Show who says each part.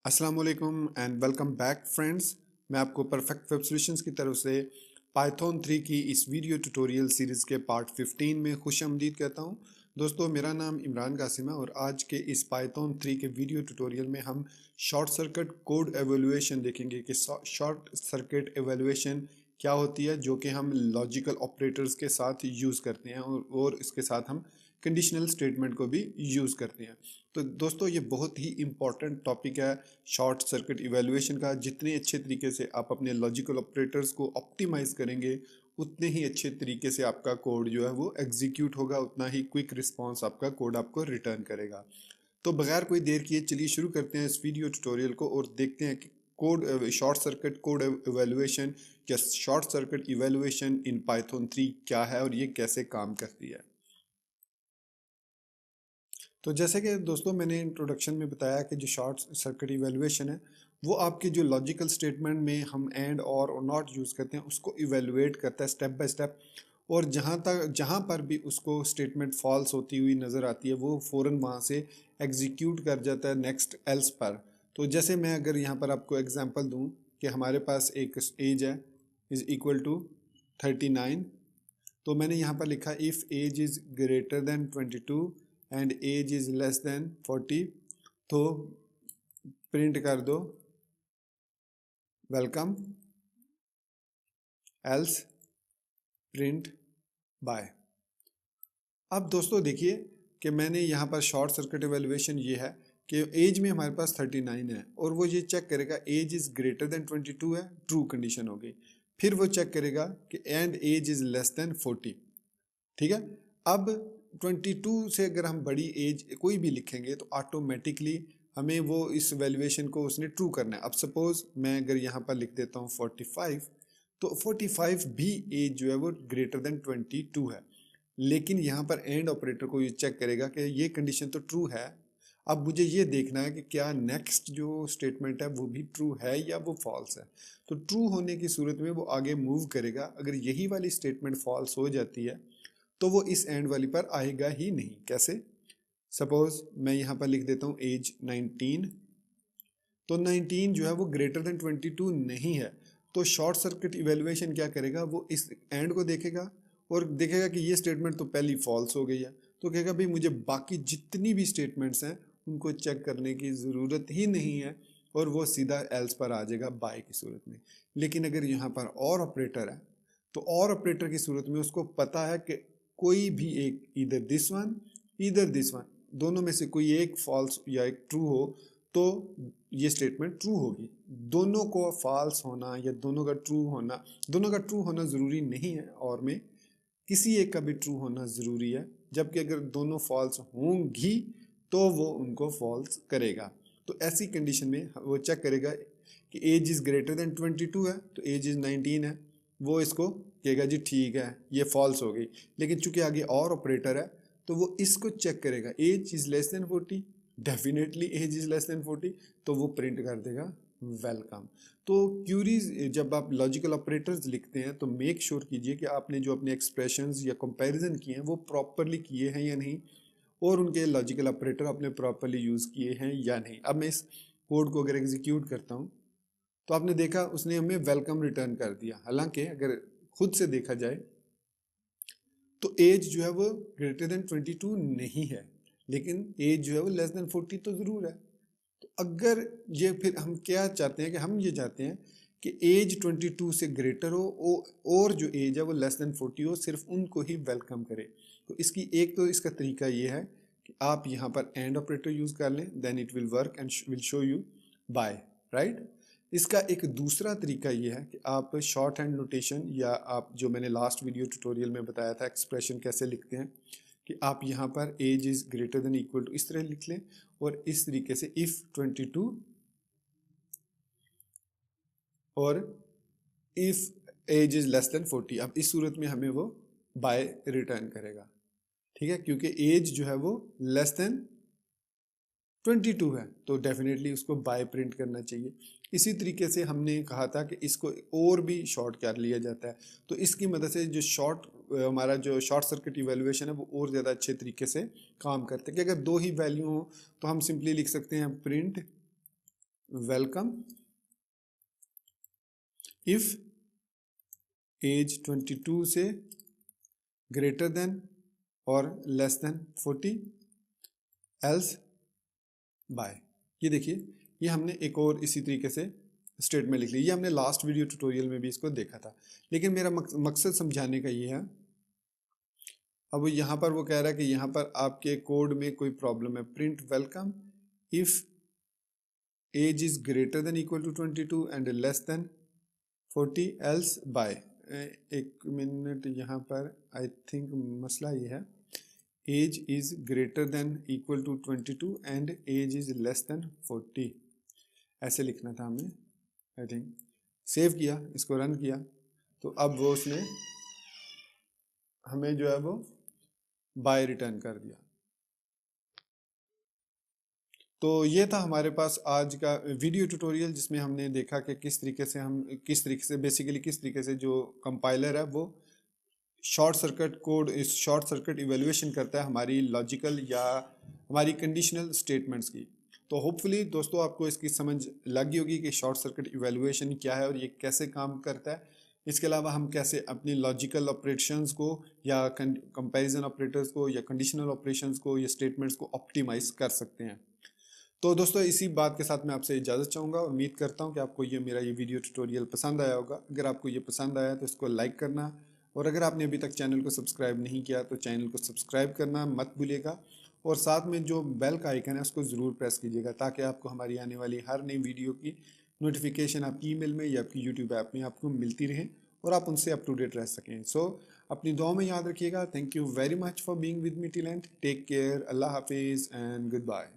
Speaker 1: अस्सलाम वालेकुम and welcome back friends. मैं आपको परफेक्ट वेब सॉल्यूशंस की तरफ से पाइथन 3 की इस वीडियो ट्यूटोरियल सीरीज़ के पार्ट 15 में खुशामदीद कहता हूं। दोस्तों, मेरा नाम इमरान कासिम है और आज के इस पाइथन 3 के वीडियो ट्यूटोरियल में हम शॉर्ट सर्किट कोड एवेल्युएशन देखेंगे कि शॉर्ट सर्किट एवेल्युएशन क्या होती है, जो कि हम लॉजिकल ऑपरेटर्स के साथ यूज़ करते हैं और इसके साथ हम कंडीशनल स्टेटमेंट को भी यूज़ करते हैं। तो दोस्तों, ये बहुत ही इंपॉर्टेंट टॉपिक है शॉर्ट सर्किट इवैल्यूएशन का। जितने अच्छे तरीके से आप अपने लॉजिकल ऑपरेटर्स को ऑप्टिमाइज करेंगे, उतने ही अच्छे तरीके से आपका कोड जो है वो एग्जीक्यूट होगा, उतना ही क्विक रिस्पॉन्स आपका कोड आपको रिटर्न करेगा। तो बगैर कोई देर किए चलिए शुरू करते हैं इस वीडियो ट्यूटोरियल को और देखते हैं कि code short circuit code evaluation या short circuit evaluation in Python 3 क्या है और ये कैसे काम करती है। तो जैसे कि दोस्तों मैंने इंट्रोडक्शन में बताया कि जो शॉर्ट सर्किट इवैल्यूएशन है वो आपके जो लॉजिकल स्टेटमेंट में हम एंड और नॉट यूज़ करते हैं उसको इवैल्यूएट करता है स्टेप बाय स्टेप। और जहाँ पर भी उसको स्टेटमेंट फॉल्स होती हुई नज़र आती है वो फ़ौरन वहाँ से एग्जीक्यूट कर जाता है नेक्स्ट एल्स पर। तो जैसे मैं अगर यहाँ पर आपको एग्जांपल दूँ कि हमारे पास एक एज है इज़ इक्वल टू 39। तो मैंने यहाँ पर लिखा if age is greater than 22 and age is less than 40, तो प्रिंट कर दो वेलकम एल्स प्रिंट बाय। अब दोस्तों देखिए कि मैंने यहाँ पर शॉर्ट सर्किट एवेल्युएशन ये है कि एज में हमारे पास 39 है और वो ये चेक करेगा एज इज़ ग्रेटर देन 22 है, ट्रू कंडीशन हो गई। फिर वो चेक करेगा कि and age is less than 40। ठीक है। अब 22 से अगर हम बड़ी एज कोई भी लिखेंगे तो ऑटोमेटिकली हमें वो इस वैल्यूएशन को उसने ट्रू करना है। अब सपोज मैं अगर यहाँ पर लिख देता हूँ 45, तो 45 भी एज जो है वो ग्रेटर देन 22 है। लेकिन यहाँ पर एंड ऑपरेटर को ये चेक करेगा कि ये कंडीशन तो ट्रू है। अब मुझे ये देखना है कि क्या नेक्स्ट जो स्टेटमेंट है वो भी ट्रू है या वो फॉल्स है। तो ट्रू होने की सूरत में वो आगे मूव करेगा। अगर यही वाली स्टेटमेंट फॉल्स हो जाती है तो वो इस एंड वाली पर आएगा ही नहीं। कैसे? सपोज मैं यहाँ पर लिख देता हूँ एज 19, तो 19 जो है वो ग्रेटर देन 22 नहीं है। तो शॉर्ट सर्किट इवेल्युएशन क्या करेगा, वो इस एंड को देखेगा और देखेगा कि ये स्टेटमेंट तो पहली फॉल्स हो गई है, तो कहेगा भाई मुझे बाकी जितनी भी स्टेटमेंट्स हैं उनको चेक करने की ज़रूरत ही नहीं है और वो सीधा एल्स पर आ जाएगा बाय की सूरत में। लेकिन अगर यहाँ पर और ऑपरेटर है तो और ऑपरेटर की सूरत में उसको पता है कि कोई भी एक इधर दिस वन दोनों में से कोई एक फॉल्स या एक ट्रू हो तो ये स्टेटमेंट ट्रू होगी। दोनों को फॉल्स होना या दोनों का ट्रू होना ज़रूरी नहीं है और में किसी एक का भी ट्रू होना ज़रूरी है। जबकि अगर दोनों फॉल्स होंगी तो वो उनको फॉल्स करेगा। तो ऐसी कंडीशन में वो चेक करेगा कि एज इज़ ग्रेटर देन 22 है तो एज इज़ 19 है, वो इसको कहेगा जी ठीक है ये फॉल्स हो गई। लेकिन चूंकि आगे और ऑपरेटर है तो वो इसको चेक करेगा age is less than 40, definitely age is less than 40, तो वो प्रिंट कर देगा वेलकम। तो क्यूरीज जब आप लॉजिकल ऑपरेटर्स लिखते हैं तो मेक श्योर कीजिए कि आपने जो अपने एक्सप्रेशंस या कंपैरिजन किए हैं वो प्रॉपरली किए हैं या नहीं और उनके लॉजिकल ऑपरेटर आपने प्रॉपरली यूज़ किए हैं या नहीं। अब मैं इस कोड को अगर एग्जीक्यूट करता हूँ तो आपने देखा उसने हमें वेलकम रिटर्न कर दिया। हालांकि अगर खुद से देखा जाए तो एज जो है वो ग्रेटर देन 22 नहीं है, लेकिन एज जो है वो लेस देन 40 तो ज़रूर है। तो अगर ये फिर हम क्या चाहते हैं कि हम ये चाहते हैं कि एज 22 से ग्रेटर हो और जो एज है वो लेस देन 40 हो, सिर्फ उनको ही वेलकम करे। तो इसकी एक तो इसका तरीका ये है कि आप यहाँ पर एंड ऑपरेटर यूज़ कर लें, then it will work and will show you bye, right. इसका एक दूसरा तरीका ये है कि आप शॉर्ट हैंड नोटेशन या आप जो मैंने लास्ट वीडियो ट्यूटोरियल में बताया था एक्सप्रेशन कैसे लिखते हैं कि आप यहाँ पर age is greater than equal to इस तरह लिख लें और इस तरीके से इफ़ 22 और if age is less than 40, अब इस सूरत में हमें वो बाय रिटर्न करेगा। ठीक है, क्योंकि एज जो है वो लेस देन 22 है तो डेफिनेटली उसको बाय प्रिंट करना चाहिए। इसी तरीके से हमने कहा था कि इसको और भी शॉर्ट कर लिया जाता है। तो इसकी मदद से जो हमारा जो शॉर्ट सर्किट इवैल्यूएशन है वो और ज़्यादा अच्छे तरीके से काम करते हैं कि अगर दो ही वैल्यू हो तो हम सिंपली लिख सकते हैं प्रिंट वेलकम इफ एज 22 से ग्रेटर देन और लेस देन 40, एल्स बाय। ये देखिए, ये हमने एक और इसी तरीके से स्टेटमेंट लिख ली। ये हमने लास्ट वीडियो ट्यूटोरियल में भी इसको देखा था, लेकिन मेरा मकसद समझाने का ये है। अब यहाँ पर वो कह रहा है कि यहाँ पर आपके कोड में कोई प्रॉब्लम है। Print welcome if age is greater than equal to 22 and less than 40 else bye. एक मिनट, यहाँ पर आई थिंक मसला ये है, age is greater than equal to 22 and age is less than 40, ऐसे लिखना था हमें। आई थिंक सेव किया, इसको रन किया, तो अब वो उसने हमें जो है वो बाय रिटर्न कर दिया। तो ये था हमारे पास आज का वीडियो ट्यूटोरियल, जिसमें हमने देखा कि किस तरीके से बेसिकली किस तरीके से जो कंपाइलर है वो शॉर्ट सर्किट कोड, इस शॉर्ट सर्किट इवेल्युएशन करता है हमारी लॉजिकल या हमारी कंडीशनल स्टेटमेंट्स की। तो होपफुली दोस्तों आपको इसकी समझ लगी होगी कि शॉर्ट सर्किट इवेल्युएशन क्या है और ये कैसे काम करता है। इसके अलावा हम कैसे अपनी लॉजिकल ऑपरेशंस को या कंपैरिजन ऑपरेटर्स को या कंडीशनल ऑपरेशंस को या स्टेटमेंट्स को ऑप्टिमाइज कर सकते हैं। तो दोस्तों इसी बात के साथ मैं आपसे इजाज़त चाहूँगा। उम्मीद करता हूँ कि आपको मेरा ये वीडियो ट्यूटोरियल पसंद आया होगा। अगर आपको ये पसंद आया तो इसको लाइक करना, और अगर आपने अभी तक चैनल को सब्सक्राइब नहीं किया तो चैनल को सब्सक्राइब करना मत भूलिएगा, और साथ में जो बेल का आइकन है उसको ज़रूर प्रेस कीजिएगा, ताकि आपको हमारी आने वाली हर नई वीडियो की नोटिफिकेशन आपकी ईमेल में या आपकी यूट्यूब ऐप में आपको मिलती रहे और आप उनसे अप टू डेट रह सकें। सो अपनी दुआ में याद रखिएगा। Thank you very much for being with me till end. Take care, अल्लाह हाफिज़ एंड गुड बाय।